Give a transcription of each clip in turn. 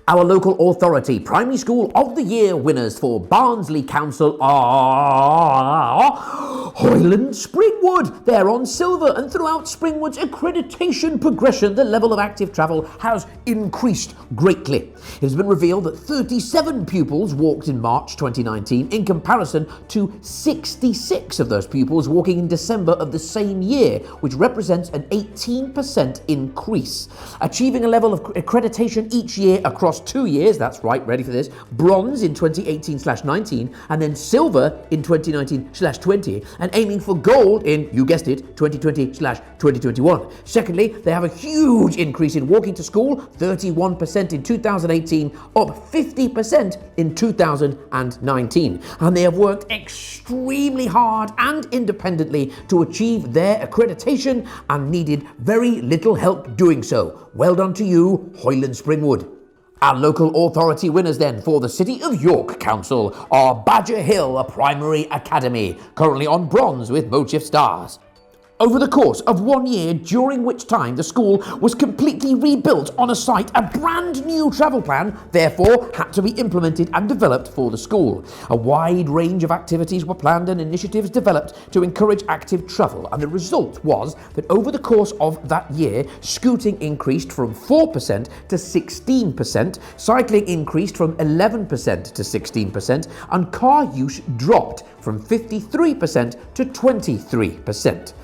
Our local authority Primary School of the Year winners for Barnsley Council are Hoyland Springwood. They're on silver, and throughout Springwood's accreditation progression, the level of active travel has increased greatly. It has been revealed that 37 pupils walked in March 2019 in comparison to 66 of those pupils walking in December of the same year, which represents an 18% increase. Achieving a level of accreditation each year across 2 years, that's right, ready for this, bronze in 2018/19 and then silver in 2019/20, and aiming for gold in, you guessed it, 2020/2021. Secondly, they have a huge increase in walking to school, 31% in 2018, up 50% in 2019. And they have worked extremely hard and independently to achieve their accreditation and needed very little help doing so. Well done to you, Hoyland Springwood. Our local authority winners then for the City of York Council are Badger Hill Primary Academy, currently on bronze with Modeshift STARS. Over the course of 1 year, during which time the school was completely rebuilt on a site, a brand new travel plan therefore had to be implemented and developed for the school. A wide range of activities were planned and initiatives developed to encourage active travel, and the result was that over the course of that year, scooting increased from 4% to 16%, cycling increased from 11% to 16%, and car use dropped from 53% to 23%.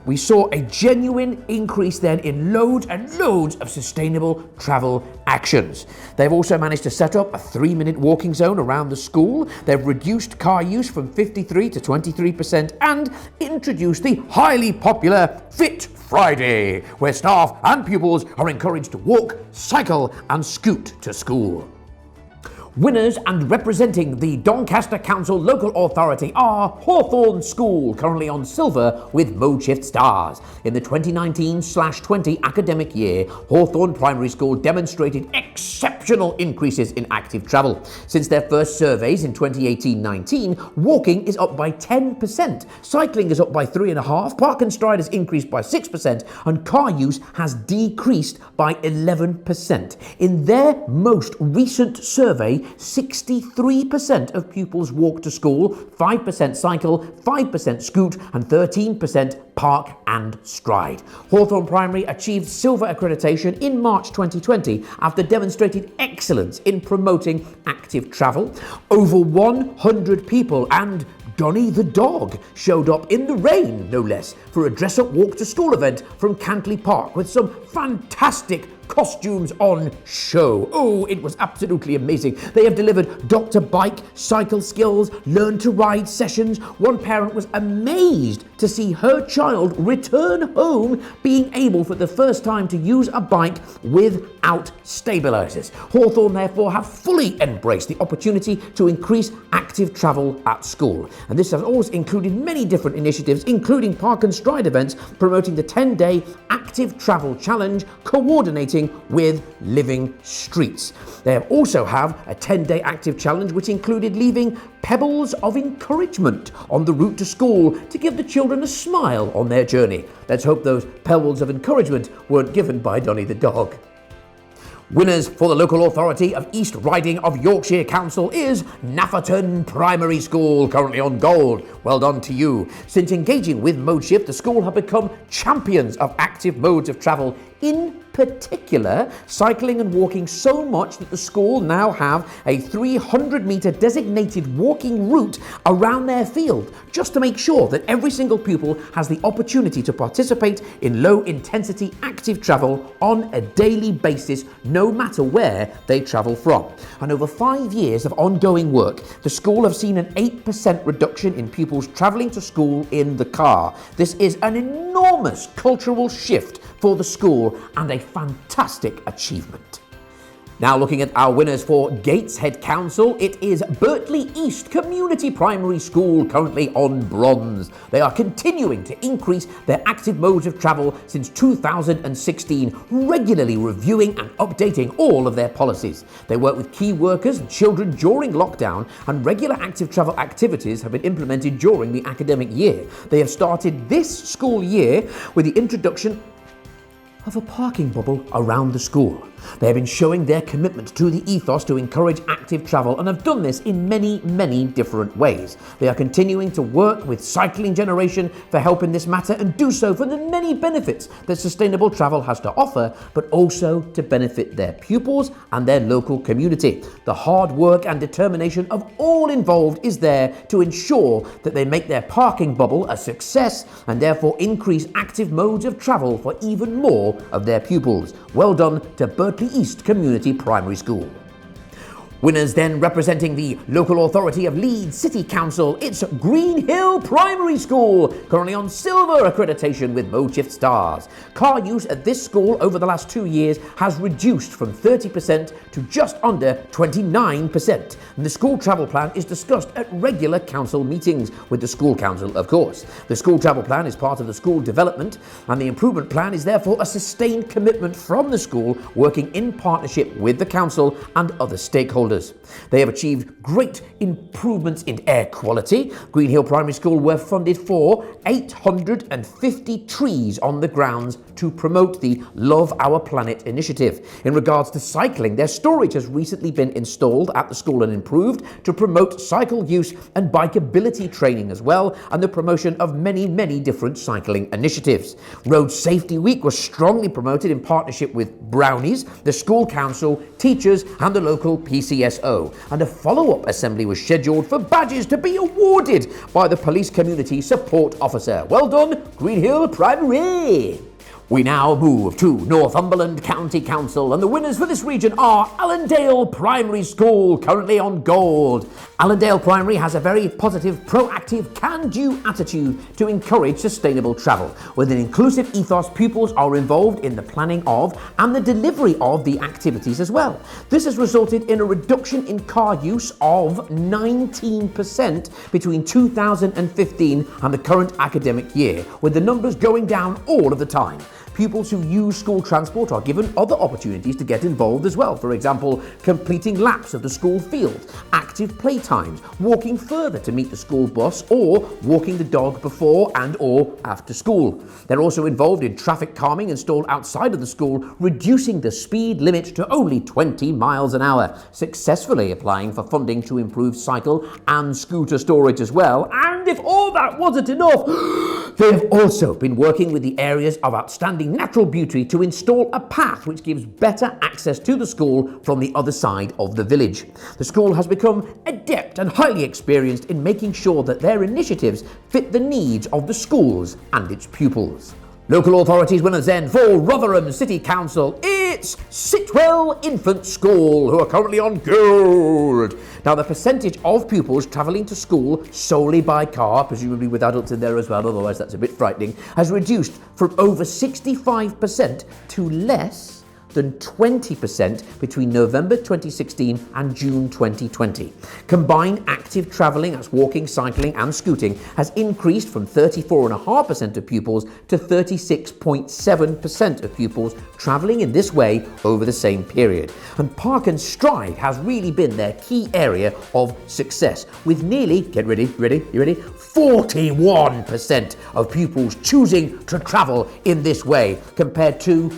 We saw a genuine increase then in loads and loads of sustainable travel actions. They've also managed to set up a 3-minute walking zone around the school. They've reduced car use from 53 to 23% and introduced the highly popular Fit Friday, where staff and pupils are encouraged to walk, cycle and scoot to school. Winners and representing the Doncaster Council Local Authority are Hawthorne School, currently on silver with Modeshift STARS. In the 2019/20 academic year, Hawthorne Primary School demonstrated exceptional increases in active travel. Since their first surveys in 2018-19, walking is up by 10%, cycling is up by 3.5%, park and stride has increased by 6%, and car use has decreased by 11%. In their most recent survey, 63% of pupils walk to school, 5% cycle, 5% scoot, and 13% park and stride. Hawthorne Primary achieved silver accreditation in March 2020 after demonstrating excellence in promoting active travel. Over 100 people and Donny the dog showed up in the rain, no less, for a dress-up walk to school event from Cantley Park with some fantastic costumes on show. Oh, it was absolutely amazing. They have delivered Dr. Bike, cycle skills, learn to ride sessions. One parent was amazed to see her child return home being able for the first time to use a bike without stabilizers. Hawthorne therefore have fully embraced the opportunity to increase active travel at school. And this has always included many different initiatives, including park and stride events, promoting the 10-day active travel challenge, coordinating with Living Streets. They also have a 10-day active challenge which included leaving pebbles of encouragement on the route to school to give the children a smile on their journey. Let's hope those pebbles of encouragement weren't given by Donny the dog. Winners for the local authority of East Riding of Yorkshire Council is Nafferton Primary School, currently on gold. Well done to you. Since engaging with Modeshift, the school have become champions of active modes of travel, in particular cycling and walking, so much that the school now have a 300-metre designated walking route around their field, just to make sure that every single pupil has the opportunity to participate in low-intensity active travel on a daily basis, no matter where they travel from. And over 5 years of ongoing work, the school have seen an 8% reduction in pupils travelling to school in the car. This is an enormous cultural shift for the school and a fantastic achievement. Now looking at our winners for Gateshead Council, it is Birtley East Community Primary School, currently on bronze. They are continuing to increase their active modes of travel since 2016, regularly reviewing and updating all of their policies. They work with key workers and children during lockdown, and regular active travel activities have been implemented during the academic year. They have started this school year with the introduction of a parking bubble around the school. They have been showing their commitment to the ethos to encourage active travel and have done this in many, many different ways. They are continuing to work with Cycling Generation for help in this matter and do so for the many benefits that sustainable travel has to offer, but also to benefit their pupils and their local community. The hard work and determination of all involved is there to ensure that they make their parking bubble a success and therefore increase active modes of travel for even more of their pupils. Well done to Berkeley East Community Primary School. Winners then representing the local authority of Leeds City Council, it's Green Hill Primary School, currently on silver accreditation with Modeshift STARS. Car use at this school over the last 2 years has reduced from 30% to just under 29%. And the school travel plan is discussed at regular council meetings with the school council, of course. The school travel plan is part of the school development, and the improvement plan is therefore a sustained commitment from the school working in partnership with the council and other stakeholders. They have achieved great improvements in air quality. Green Hill Primary School were funded for 850 trees on the grounds to promote the Love Our Planet initiative. In regards to cycling, their storage has recently been installed at the school and improved to promote cycle use and bikeability training as well, and the promotion of many, many different cycling initiatives. Road Safety Week was strongly promoted in partnership with Brownies, the school council, teachers and the local PCSO, and a follow-up assembly was scheduled for badges to be awarded by the Police Community Support Officer. Well done, Green Hill Primary! We now move to Northumberland County Council, and the winners for this region are Allendale Primary School, currently on gold. Allendale Primary has a very positive, proactive, can-do attitude to encourage sustainable travel. With an inclusive ethos, pupils are involved in the planning of and the delivery of the activities as well. This has resulted in a reduction in car use of 19% between 2015 and the current academic year, with the numbers going down all of the time. Pupils who use school transport are given other opportunities to get involved as well. For example, completing laps of the school field, active playtimes, walking further to meet the school bus, or walking the dog before and or after school. They're also involved in traffic calming installed outside of the school, reducing the speed limit to only 20 miles an hour, successfully applying for funding to improve cycle and scooter storage as well. And if all that wasn't enough, they have also been working with the areas of outstanding natural beauty to install a path which gives better access to the school from the other side of the village. The school has become adept and highly experienced in making sure that their initiatives fit the needs of the schools and its pupils. Local authorities winners then for Rotherham City Council, it's Sitwell Infant School, who are currently on gold. Now, the percentage of pupils travelling to school solely by car, presumably with adults in there as well, otherwise that's a bit frightening, has reduced from over 65% to less than 20% between November 2016 and June 2020. Combined active travelling, that's walking, cycling and scooting, has increased from 34.5% of pupils to 36.7% of pupils travelling in this way over the same period. And Park and Stride has really been their key area of success, with nearly, get ready, you ready? 41% of pupils choosing to travel in this way, compared to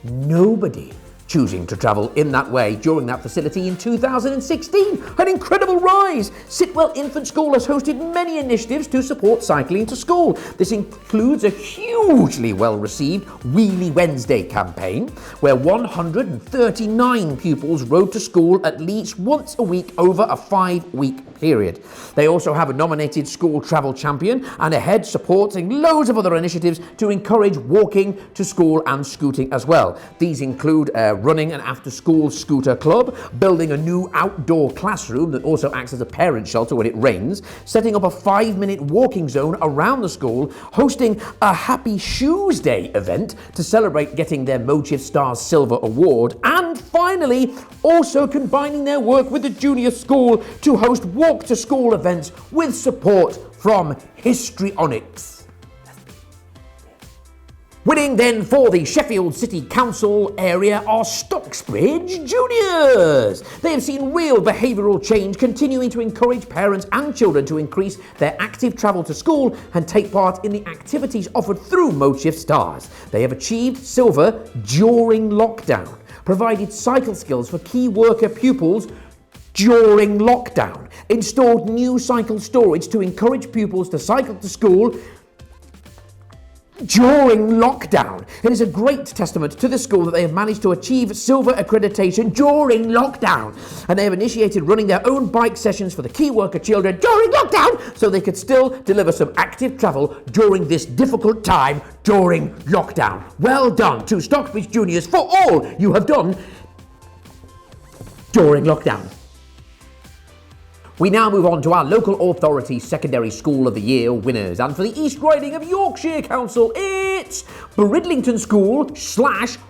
nobody choosing to travel in that way during that facility in 2016. An incredible rise! Sitwell Infant School has hosted many initiatives to support cycling to school. This includes a hugely well-received Wheelie Wednesday campaign, where 139 pupils rode to school at least once a week over a 5-week period. They also have a nominated school travel champion and a head supporting loads of other initiatives to encourage walking to school and scooting as well. These include running an after-school scooter club, building a new outdoor classroom that also acts as a parent shelter when it rains, setting up a 5-minute walking zone around the school, hosting a Happy Shoes Day event to celebrate getting their Modeshift STARS Silver Award, and finally, also combining their work with the junior school to host walk-to-school events with support from Histrionics. Winning then for the Sheffield City Council area are Stocksbridge Juniors. They have seen real behavioural change, continuing to encourage parents and children to increase their active travel to school and take part in the activities offered through Modeshift STARS. They have achieved silver during lockdown, provided cycle skills for key worker pupils during lockdown, installed new cycle storage to encourage pupils to cycle to school during lockdown. It is a great testament to the school that they have managed to achieve silver accreditation during lockdown, and they have initiated running their own bike sessions for the key worker children during lockdown so they could still deliver some active travel during this difficult time during lockdown. Well done to Stocksbridge Juniors for all you have done during lockdown. We now move on to our local authority secondary school of the year winners, and for the East Riding of Yorkshire Council it's Bridlington School /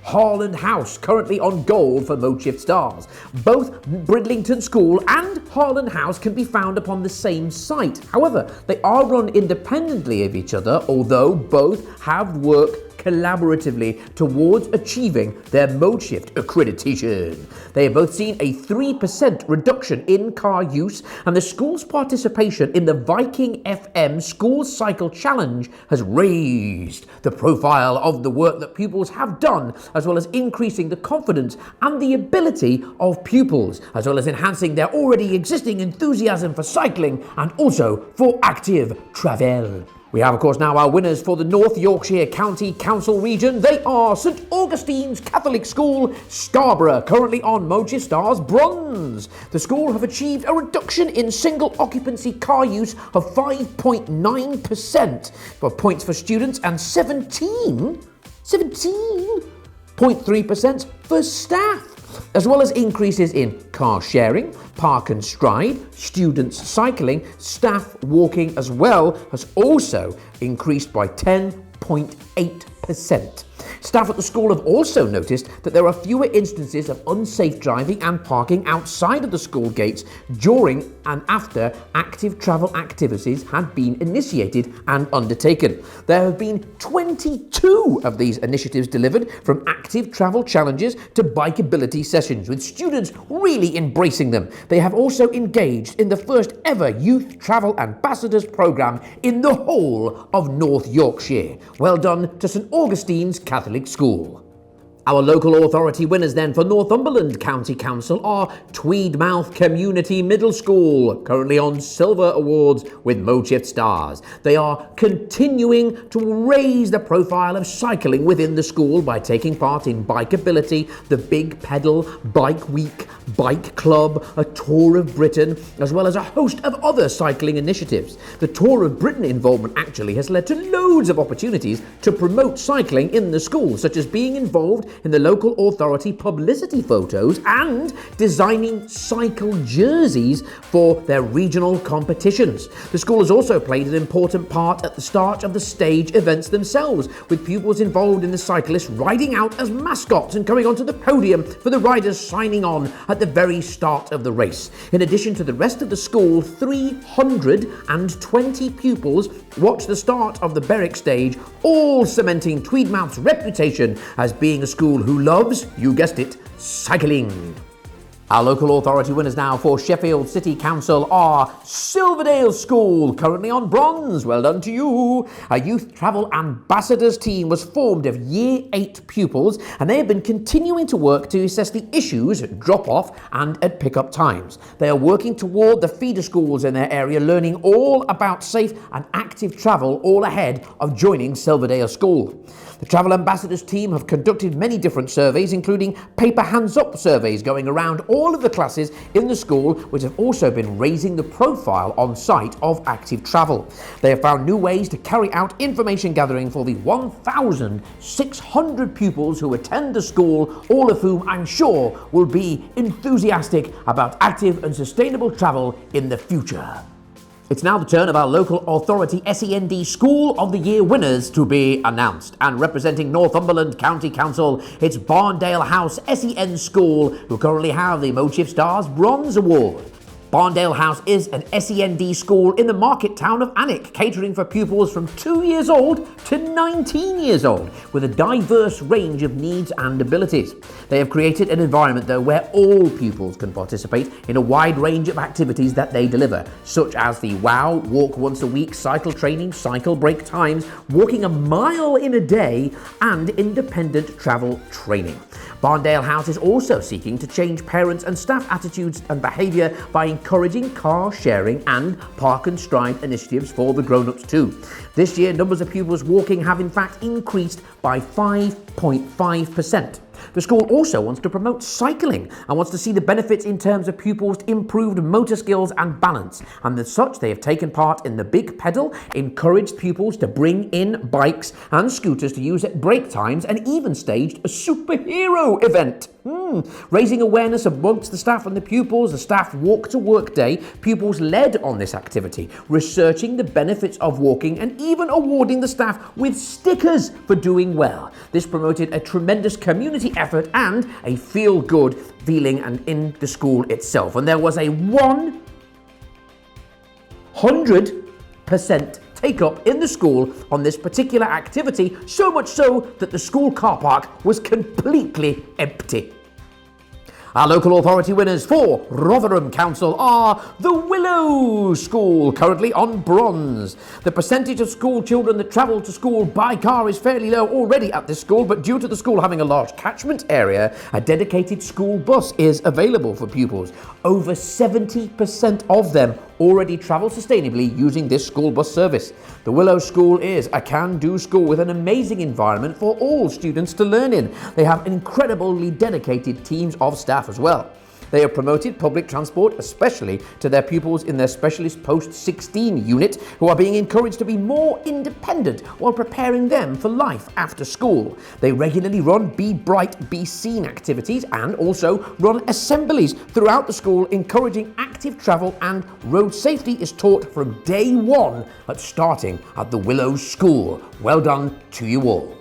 Harland House, currently on gold for Modeshift STARS. Both Bridlington School and Harland House can be found upon the same site. However, they are run independently of each other, although both have worked collaboratively towards achieving their Modeshift accreditation. They have both seen a 3% reduction in car use, and the school's participation in the Viking FM School Cycle Challenge has raised the profile of the work that pupils have done, as well as increasing the confidence and the ability of pupils, as well as enhancing their already existing enthusiasm for cycling and also for active travel. We have, of course, now our winners for the North Yorkshire County Council region. They are St Augustine's Catholic School, Scarborough, currently on Modeshift STARS Bronze. The school have achieved a reduction in single occupancy car use of 5.9% for points for students and 17.3% for staff, as well as increases in car sharing, park and stride, students cycling, staff walking, as well as also increased by 10.8%. Staff at the school have also noticed that there are fewer instances of unsafe driving and parking outside of the school gates during and after active travel activities had been initiated and undertaken. There have been 22 of these initiatives delivered, from active travel challenges to bikeability sessions, with students really embracing them. They have also engaged in the first ever Youth Travel Ambassadors programme in the whole of North Yorkshire. Well done to St Augustine's Catholic School. Our local authority winners then for Northumberland County Council are Tweedmouth Community Middle School, currently on Silver Awards with Modeshift STARS. They are continuing to raise the profile of cycling within the school by taking part in Bikeability, the Big Pedal, Bike Week, Bike Club, a Tour of Britain, as well as a host of other cycling initiatives. The Tour of Britain involvement actually has led to loads of opportunities to promote cycling in the school, such as being involved in the local authority publicity photos and designing cycle jerseys for their regional competitions. The school has also played an important part at the start of the stage events themselves, with pupils involved in the cyclists riding out as mascots and coming onto the podium for the riders signing on at the very start of the race. In addition to the rest of the school, 320 pupils watched the start of the Berwick stage, all cementing Tweedmouth's reputation as being a school who loves, you guessed it, cycling. Our local authority winners now for Sheffield City Council are Silverdale School, currently on bronze. Well done to you. A Youth Travel Ambassadors team was formed of Year 8 pupils, and they have been continuing to work to assess the issues at drop-off and at pick-up times. They are working toward the feeder schools in their area, learning all about safe and active travel, all ahead of joining Silverdale School. The Travel Ambassadors team have conducted many different surveys, including paper hands-up surveys going around all of the classes in the school, which have also been raising the profile on site of active travel. They have found new ways to carry out information gathering for the 1,600 pupils who attend the school, all of whom I'm sure will be enthusiastic about active and sustainable travel in the future. It's now the turn of our local authority SEND School of the Year winners to be announced. And representing Northumberland County Council, it's Barndale House SEN School, who currently have the Modeshift STARS Bronze Award. Barndale House is an SEND school in the market town of Alnwick, catering for pupils from 2 years old to 19 years old, with a diverse range of needs and abilities. They have created an environment, though, where all pupils can participate in a wide range of activities that they deliver, such as the WOW, walk once a week, cycle training, cycle break times, walking a mile in a day, and independent travel training. Barndale House is also seeking to change parents' and staff attitudes and behaviour by encouraging car sharing and park and stride initiatives for the grown-ups too. This year, numbers of pupils walking have in fact increased by 5.5%. The school also wants to promote cycling and wants to see the benefits in terms of pupils' improved motor skills and balance. And as such, they have taken part in the Big Pedal, encouraged pupils to bring in bikes and scooters to use at break times, and even staged a superhero event. Raising awareness amongst the staff and the pupils, the staff walk to work day, pupils led on this activity, researching the benefits of walking and even awarding the staff with stickers for doing well. This promoted a tremendous community effort and a feel-good feeling and in the school itself. And there was a 100% take up in the school on this particular activity, so much so that the school car park was completely empty. Our local authority winners for Rotherham Council are the Willow School, currently on bronze. The percentage of school children that travel to school by car is fairly low already at this school, but due to the school having a large catchment area, a dedicated school bus is available for pupils. Over 70% of them already travel sustainably using this school bus service. The Willow School is a can-do school with an amazing environment for all students to learn in. They have incredibly dedicated teams of staff as well. They have promoted public transport, especially to their pupils in their specialist post-16 unit, who are being encouraged to be more independent while preparing them for life after school. They regularly run Be Bright, Be Seen activities and also run assemblies throughout the school, encouraging active travel, and road safety is taught from day one starting at the Willow School. Well done to you all.